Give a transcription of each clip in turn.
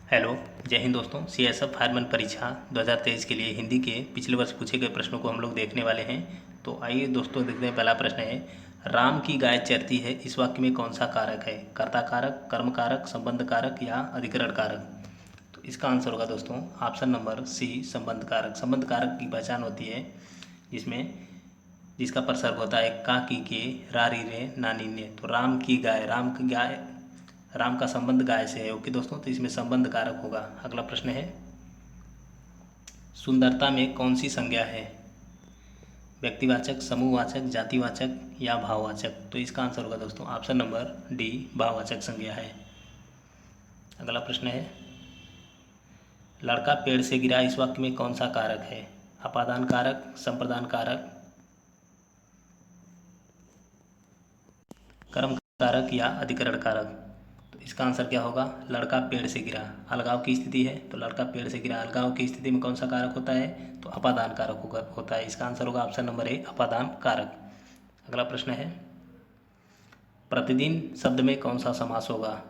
Hello, जय हिंद दोस्तों। CSF fireman परीक्षा 2023 के लिए हिंदी के पिछले वर्ष पूछे गए प्रश्नों को हम लोग देखने वाले हैं। तो आइए दोस्तों देखते हैं। पहला प्रश्न है, राम की गाय चरती है, इस वाक्य में कौन सा कारक है? कर्ता कारक, कर्म कारक, संबंध कारक या अधिकरण कारक? तो इसका आंसर होगा दोस्तों ऑप्शन नंबर सी, संबंध कारक। संबंध कारक की पहचान होती है जिसका प्रसर्ग होता है का की के, रा री रे, नानी ने। तो राम का संबंध गाय से है। ओके दोस्तों, तो इसमें संबंध कारक होगा। अगला प्रश्न है, सुंदरता में कौन सी संज्ञा है? व्यक्तिवाचक, समूहवाचक, जातिवाचक या भाववाचक? तो इसका आंसर होगा दोस्तों ऑप्शन नंबर डी, भाववाचक संज्ञा है। अगला प्रश्न है, लड़का पेड़ से गिरा, इस वाक्य में कौन सा कारक है? अपादान कारक, संप्रदान कारक, कर्म कारक या अधिकरण कारक? तो इसका आंसर क्या होगा? लड़का पेड़ से गिरा, अलगाव की स्थिति है, तो लड़का पेड़ से गिरा, अलगाव की स्थिति में कौन सा कारक होता है? तो अपादान कारक होता है। इसका आंसर होगा ऑप्शन नंबर ए, अपादान कारक। अगला प्रश्न है, प्रतिदिन शब्द में कौन सा समास होगा?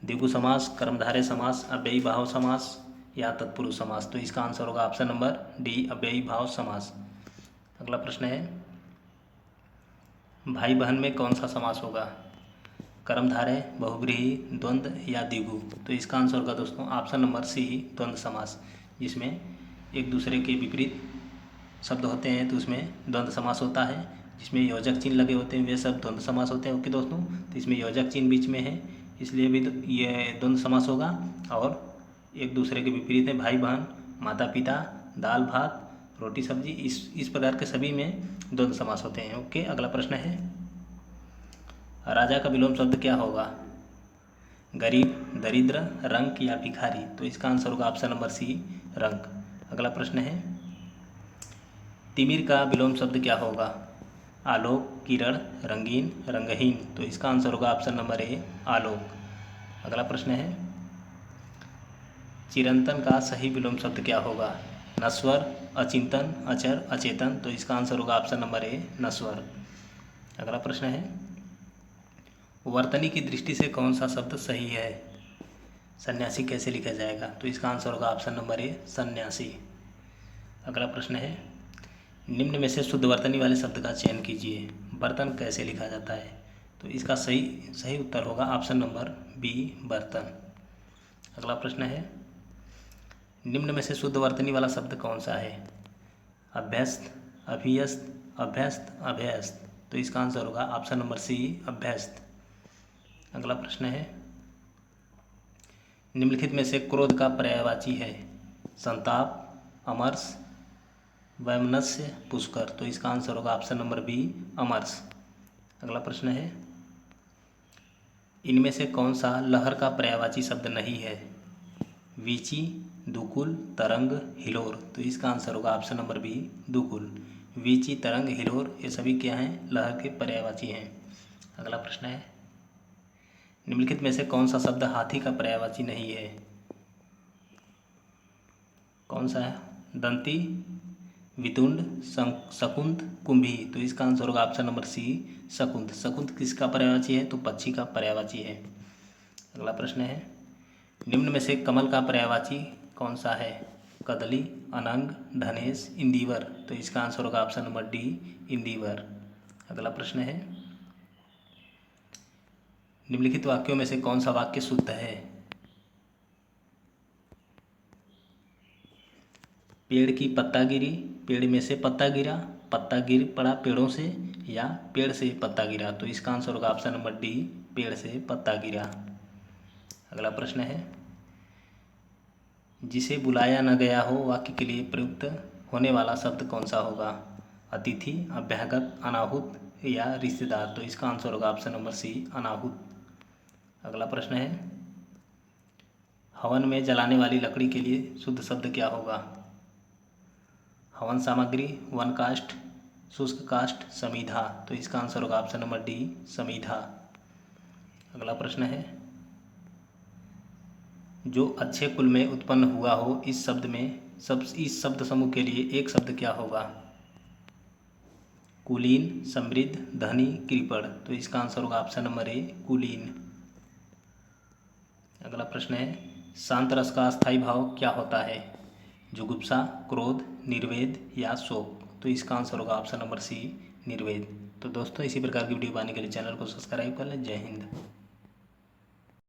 द्विगु समास, कर्मधारय समास, अव्ययी भाव समास या तत्पुरुष समास? तो इसका आंसर होगा ऑप्शन नंबर डी, अव्ययी भाव समास। अगला प्रश्न है, भाई बहन में कौन सा समास होगा? कर्मधारय, बहुव्रीहि, द्वंद्व या द्विगु? तो इसका आंसर होगा दोस्तों ऑप्शन नंबर सी, द्वंद्व समास, जिसमें एक दूसरे के विपरीत शब्द होते हैं तो उसमें द्वंद्व समास होता है। जिसमें योजक चिन्ह लगे होते हैं वे सब द्वंद्व समास होते हैं। ओके दोस्तों, तो इसमें योजक चिन्ह बीच में है, इसलिए भी ये द्वंद्व समास होगा। और एक दूसरे के विपरीत है, भाई बहन, माता पिता, दाल भात, रोटी सब्जी, इस प्रकार के सभी में द्वंद्व समास होते हैं। ओके, अगला प्रश्न है, राजा का विलोम शब्द क्या होगा? गरीब, दरिद्र, रंक या भिखारी? तो इसका आंसर होगा ऑप्शन नंबर सी, रंक। अगला प्रश्न है, तिमिर का विलोम शब्द क्या होगा? आलोक, किरण, रंगीन, रंगहीन? तो इसका आंसर होगा ऑप्शन नंबर ए, आलोक। अगला प्रश्न है, चिरंतन का सही विलोम शब्द क्या होगा? नश्वर, अचिंतन, अचर, अचेतन? तो इसका आंसर होगा ऑप्शन नंबर ए, नश्वर। अगला प्रश्न है, वर्तनी की दृष्टि से कौन सा शब्द सही है? सन्यासी कैसे लिखा जाएगा? तो इसका आंसर होगा ऑप्शन नंबर ए, सन्यासी। अगला प्रश्न है, निम्न में से शुद्ध वर्तनी वाले शब्द का चयन कीजिए। बर्तन कैसे लिखा जाता है? तो इसका सही उत्तर होगा ऑप्शन नंबर बी, बर्तन। अगला प्रश्न है, निम्न में से शुद्ध वर्तनी वाला शब्द कौन सा है? अभ्यस्त, अभियस्त, अभ्यस्त, अभ्यस्त? तो इसका आंसर होगा ऑप्शन नंबर सी, अभ्यस्त। अगला प्रश्न है, निम्नलिखित में से क्रोध का पर्यायवाची है? संताप, अमर्ष, वैमनस्य, पुष्कर? तो इसका आंसर होगा ऑप्शन नंबर बी, अमर्ष। अगला प्रश्न है, इनमें से कौन सा लहर का पर्यायवाची शब्द नहीं है? वीची, दुकुल, तरंग, हिलोर? तो इसका आंसर होगा ऑप्शन नंबर बी, दुकुल। वीची, तरंग, हिलोर ये सभी क्या हैं? लहर के पर्यायवाची हैं। अगला प्रश्न है, निम्नलिखित में से कौन सा शब्द हाथी का पर्यायवाची नहीं है? कौन सा है? दंती, वितुंड, शकुंत, कुंभी? तो इसका आंसर होगा ऑप्शन नंबर सी, शकुंत। शकुंत किसका पर्यायवाची है? तो पक्षी का पर्यायवाची है। अगला प्रश्न है, निम्न में से कमल का पर्यायवाची कौन सा है? कदली, अनंग, धनेश, इंदिवर? तो इसका आंसर होगा ऑप्शन नंबर डी, इंदिवर। अगला प्रश्न है, निम्नलिखित वाक्यों में से कौन सा वाक्य शुद्ध है? पेड़ की पत्ता गिरी, पेड़ में से पत्ता गिरा, पत्ता गिर पड़ा पेड़ों से, या पेड़ से पत्ता गिरा? तो इसका आंसर होगा ऑप्शन नंबर डी, पेड़ से पत्ता गिरा। अगला प्रश्न है, जिसे बुलाया न गया हो वाक्य के लिए प्रयुक्त होने वाला शब्द कौन सा होगा? अतिथि, अभ्यागत, अनाहुत या रिश्तेदार? तो इसका आंसर होगा ऑप्शन नंबर सी, अनाहुत। अगला प्रश्न है, हवन में जलाने वाली लकड़ी के लिए शुद्ध शब्द क्या होगा? हवन सामग्री, वन काष्ठ, शुष्क काष्ठ, समीधा? तो इसका आंसर होगा ऑप्शन नंबर डी, समीधा। अगला प्रश्न है, जो अच्छे कुल में उत्पन्न हुआ हो, इस शब्द समूह के लिए एक शब्द क्या होगा? कुलीन, समृद्ध, धनी, कृपण? तो इसका आंसर होगा ऑप्शन नंबर ए, कुलीन। अगला प्रश्न है, शांत रस का अस्थायी भाव क्या होता है? जुगुप्सा, क्रोध, निर्वेद या शोक? तो इसका आंसर होगा ऑप्शन नंबर सी, निर्वेद। तो दोस्तों इसी प्रकार की वीडियो पाने के लिए चैनल को सब्सक्राइब कर लें। जय हिंद।